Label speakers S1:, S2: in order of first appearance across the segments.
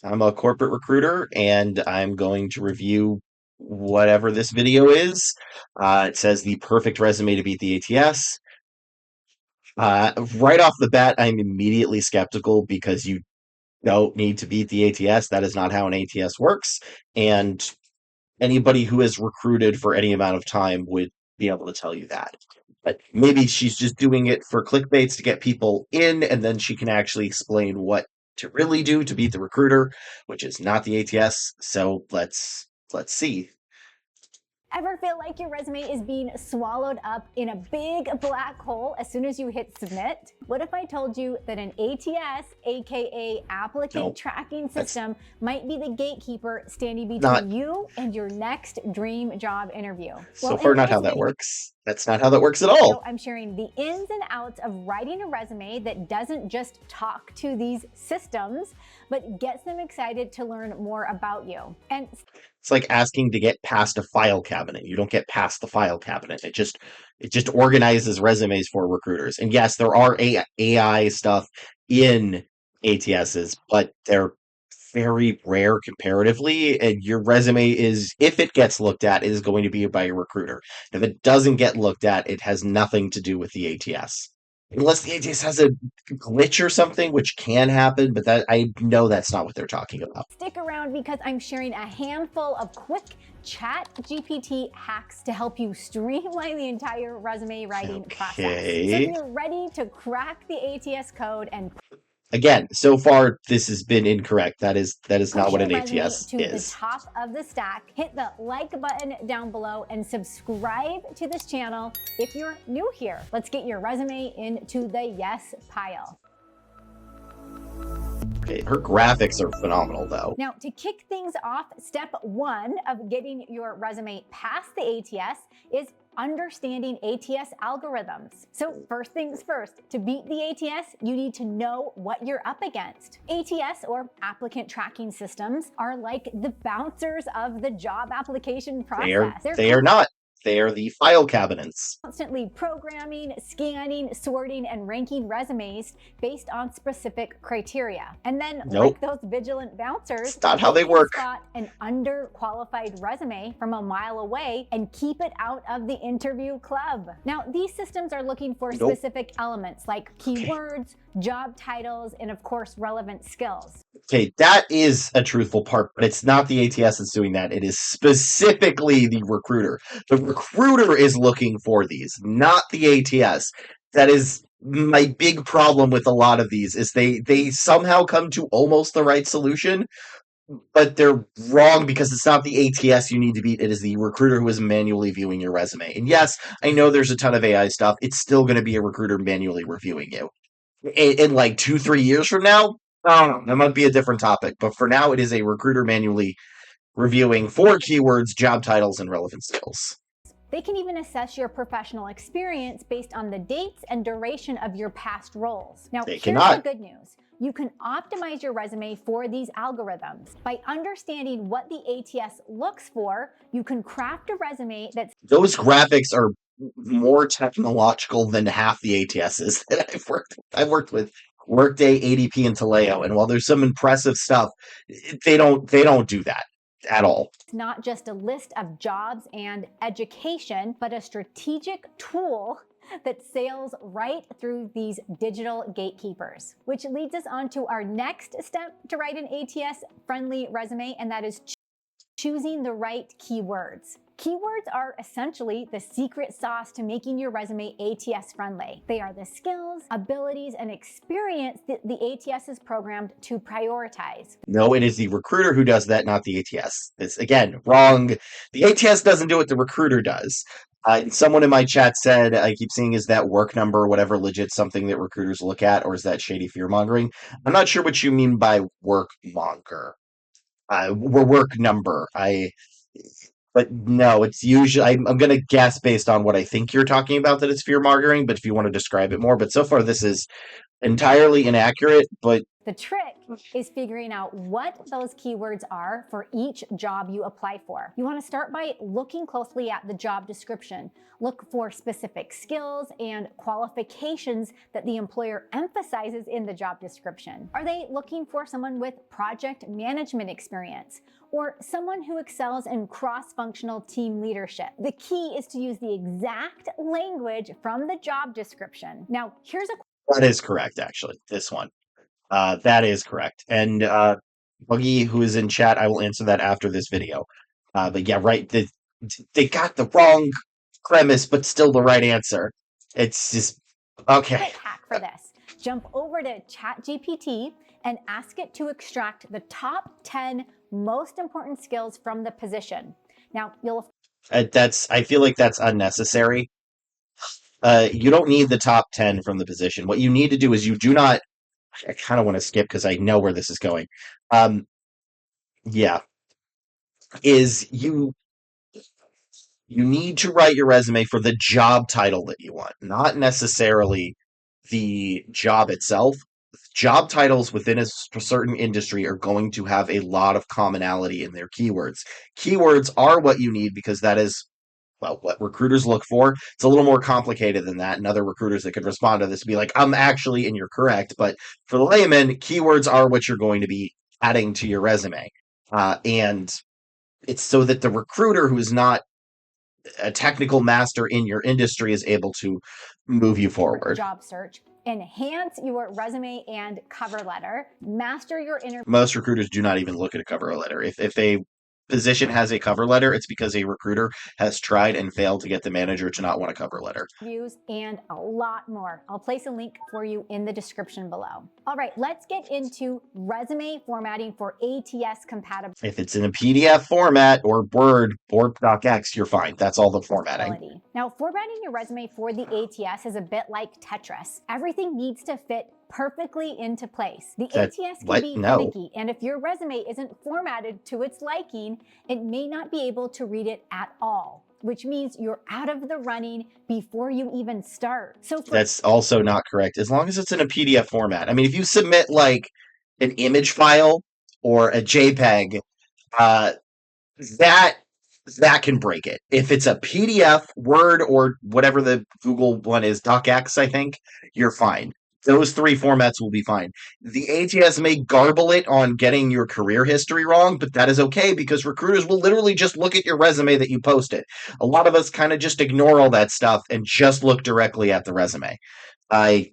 S1: I'm a corporate recruiter, and I'm going to review whatever this video is. It says the perfect resume to beat the ATS. Right off the bat, I'm immediately skeptical because you don't need to beat the ATS. That is not how an ATS works. And anybody who has recruited for any amount of time would be able to tell you that. But maybe she's just doing it for clickbaits to get people in, and then she can actually explain what to really do to beat the recruiter, which is not the ATS. So let's see.
S2: Ever feel like your resume is being swallowed up in a big black hole as soon as you hit submit? What if I told you that an ATS, aka applicant tracking system, might be the gatekeeper standing between you and your next dream job interview?
S1: So far, not how that works. That's not how that works at all.
S2: I'm sharing the ins and outs of writing a resume that doesn't just talk to these systems, but gets them excited to learn more about you. And
S1: it's like asking to get past a file cabinet. You don't get past the file cabinet. It just organizes resumes for recruiters. And yes, there are AI stuff in ATSs, but they're very rare comparatively. And your resume is, if it gets looked at, is going to be by a recruiter. If it doesn't get looked at, it has nothing to do with the ATS. Unless the ATS has a glitch or something, which can happen, but that I know that's not what they're talking about.
S2: Stick around because I'm sharing a handful of quick chat GPT hacks to help you streamline the entire resume writing process. So if you're ready to crack the ATS code and
S1: again, so far this has been incorrect. That is not what an ATS
S2: to
S1: is.
S2: The top of the stack, hit the like button down below and subscribe to this channel if you're new here. Let's get your resume into the yes pile.
S1: Okay, her graphics are phenomenal though.
S2: Now, to kick things off, step one of getting your resume past the ATS is understanding ATS algorithms. So first things first, to beat the ATS, you need to know what you're up against. ATS, or applicant tracking systems, are like the bouncers of the job application process.
S1: They are not. They are the file cabinets.
S2: Constantly programming, scanning, sorting, and ranking resumes based on specific criteria. And then, like those vigilant bouncers,
S1: that's not how they work.
S2: Spot an underqualified resume from a mile away and keep it out of the interview club. Now, these systems are looking for specific elements like keywords, job titles, and of course, relevant skills.
S1: Okay, that is a truthful part, but it's not the ATS that's doing that. It is specifically the recruiter. The recruiter is looking for these, not the ATS. That is my big problem with a lot of these, is they somehow come to almost the right solution, but they're wrong because it's not the ATS you need to beat. It is the recruiter who is manually viewing your resume. And yes, I know there's a ton of AI stuff. It's still going to be a recruiter manually reviewing you. In like 2-3 years from now, I don't know, that might be a different topic. But for now, it is a recruiter manually reviewing for keywords, job titles, and relevant skills.
S2: They can even assess your professional experience based on the dates and duration of your past roles. Now, here's the good news. You can optimize your resume for these algorithms. By understanding what the ATS looks for, you can craft a resume that's...
S1: Those graphics are more technological than half the ATSs that I've worked with. Workday, ADP, and Taleo. And while there's some impressive stuff, they don't do that at all.
S2: It's not just a list of jobs and education, but a strategic tool that sails right through these digital gatekeepers. Which leads us on to our next step to write an ATS-friendly resume, and that is choosing the right keywords. Keywords are essentially the secret sauce to making your resume ATS friendly. They are the skills, abilities, and experience that the ATS is programmed to prioritize.
S1: No, it is the recruiter who does that, not the ATS. It's, again, wrong. The ATS doesn't do what the recruiter does. Someone in my chat said, I keep seeing, is that work number or whatever legit something that recruiters look at, or is that shady fear-mongering? I'm not sure what you mean by work monger. Work number. But no, it's usually, I'm going to guess based on what I think you're talking about that it's fear-mongering, but if you want to describe it more. But so far, this is entirely inaccurate, but
S2: The trick is figuring out what those keywords are for each job you apply for. You want to start by looking closely at the job description. Look for specific skills and qualifications that the employer emphasizes in the job description. Are they looking for someone with project management experience or someone who excels in cross-functional team leadership? The key is to use the exact language from the job description. Now, here's a
S1: That is correct, actually. This one. That is correct. And Buggy, who is in chat, I will answer that after this video. But yeah, right. They got the wrong premise, but still the right answer. It's just okay.
S2: quick hack for this. Jump over to ChatGPT and ask it to extract the top 10 most important skills from the position. Now, you'll
S1: I feel like that's unnecessary. You don't need the top 10 from the position. What you need to do is you do not. I kind of want to skip because I know where this is going. Yeah, is you need to write your resume for the job title that you want, not necessarily the job itself. Job titles within a certain industry are going to have a lot of commonality in their keywords. Keywords are what you need because that is, well, what recruiters look for. It's a little more complicated than that, and other recruiters that could respond to this would be like, I'm actually, and you're correct, but for the layman, keywords are what you're going to be adding to your resume. And it's so that the recruiter who is not a technical master in your industry is able to move you forward.
S2: job search, enhance your resume and cover letter, master your interview.
S1: Most recruiters do not even look at a cover letter. If a position has a cover letter, it's because a recruiter has tried and failed to get the manager to not want a cover letter.
S2: Views and a lot more. I'll place a link for you in the description below. All right, let's get into resume formatting for ATS compatibility.
S1: If it's in a PDF format or Word or docx, you're fine. That's all the formatting.
S2: Now, formatting your resume for the ATS is a bit like Tetris. Everything needs to fit perfectly into place. The ATS can be finicky, and if your resume isn't formatted to its liking, it may not be able to read it at all, which means you're out of the running before you even start. So
S1: that's also not correct. As long as it's in a PDF format. I mean, if you submit like an image file or a JPEG, that can break it. If it's a PDF, Word, or whatever the Google one is, docx, I think, you're fine. Those three formats will be fine. The ATS may garble it on getting your career history wrong, but that is okay because recruiters will literally just look at your resume that you posted. A lot of us kind of just ignore all that stuff and just look directly at the resume. I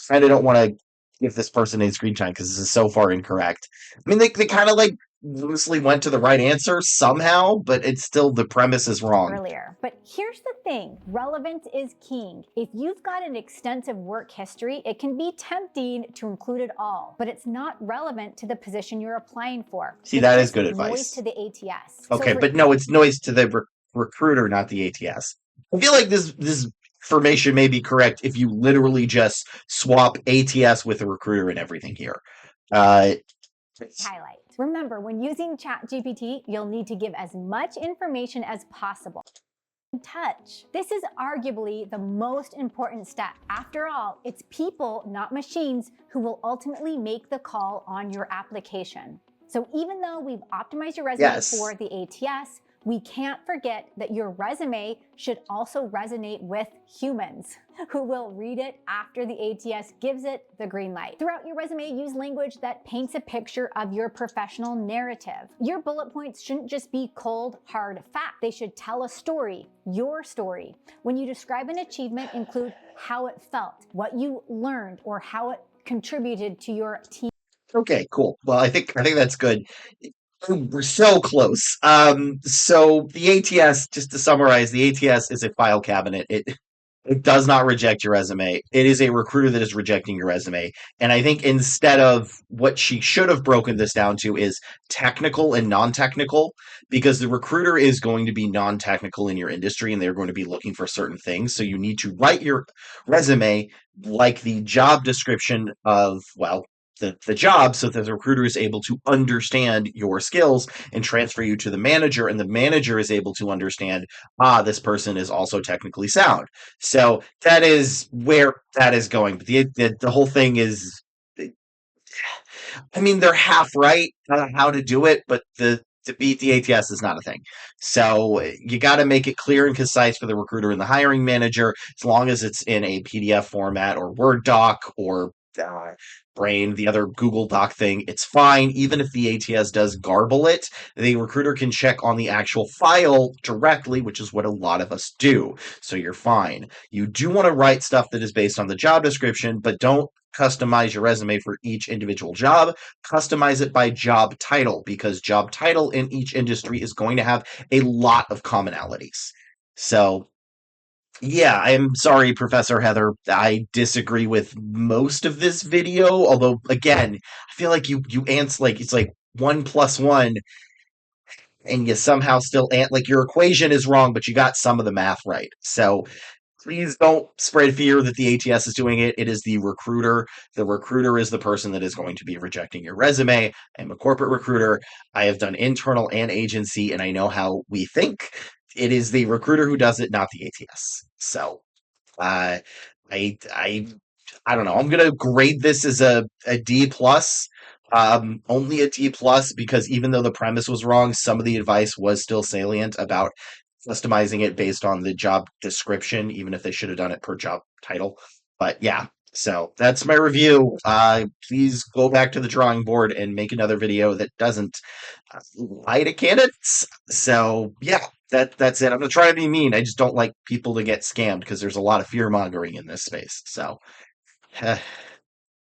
S1: kind of don't want to give this person a screen time because this is so far incorrect. I mean, they kind of like loosely went to the right answer somehow, but it's still, the premise is wrong.
S2: Earlier. But here's the thing, relevance is king. If you've got an extensive work history, it can be tempting to include it all, but it's not relevant to the position you're applying for.
S1: See, that is good advice.
S2: Noise to the ATS.
S1: Okay, but no, it's noise to the recruiter, not the ATS. I feel like this information may be correct if you literally just swap ATS with a recruiter and everything here.
S2: Highlight. Remember, when using ChatGPT, you'll need to give as much information as possible. Touch. This is arguably the most important step. After all, it's people, not machines, who will ultimately make the call on your application. So even though we've optimized your resume for the ATS, we can't forget that your resume should also resonate with humans who will read it after the ATS gives it the green light. Throughout your resume, use language that paints a picture of your professional narrative. Your bullet points shouldn't just be cold, hard fact. They should tell a story, your story. When you describe an achievement, include how it felt, what you learned, or how it contributed to your team.
S1: Okay, cool. Well, I think that's good. We're so close. So the ATS, just to summarize, the ATS is a file cabinet. It does not reject your resume. It is a recruiter that is rejecting your resume. And I think instead of what she should have broken this down to is technical and non-technical, because the recruiter is going to be non-technical in your industry and they're going to be looking for certain things. So you need to write your resume like the job description of, well, the job, so that the recruiter is able to understand your skills and transfer you to the manager, and the manager is able to understand, this person is also technically sound. So that is where that is going. But the whole thing is, I mean, they're half right on how to do it, but the to beat the ATS is not a thing. So you got to make it clear and concise for the recruiter and the hiring manager, as long as it's in a PDF format or Word doc or Brain, the other Google Doc thing. It's fine. Even if the ATS does garble it, the recruiter can check on the actual file directly, which is what a lot of us do. So you're fine. You do want to write stuff that is based on the job description, but don't customize your resume for each individual job. Customize it by job title, because job title in each industry is going to have a lot of commonalities. So yeah, I'm sorry, Professor Heather. I disagree with most of this video. Although, again, I feel like you answer like it's like 1 plus 1, and you somehow still like your equation is wrong, but you got some of the math right. So please don't spread fear that the ATS is doing it. It is the recruiter. The recruiter is the person that is going to be rejecting your resume. I'm a corporate recruiter. I have done internal and agency, and I know how we think. It is the recruiter who does it, not the ATS. So uh, I I I don't know. I'm gonna grade this as a D plus. Only a D plus because even though the premise was wrong, some of the advice was still salient about customizing it based on the job description, even if they should have done it per job title. But yeah, so that's my review. Please go back to the drawing board and make another video that doesn't lie to candidates. So yeah, that's it. I'm gonna try to be mean. I just don't like people to get scammed because there's a lot of fear mongering in this space. So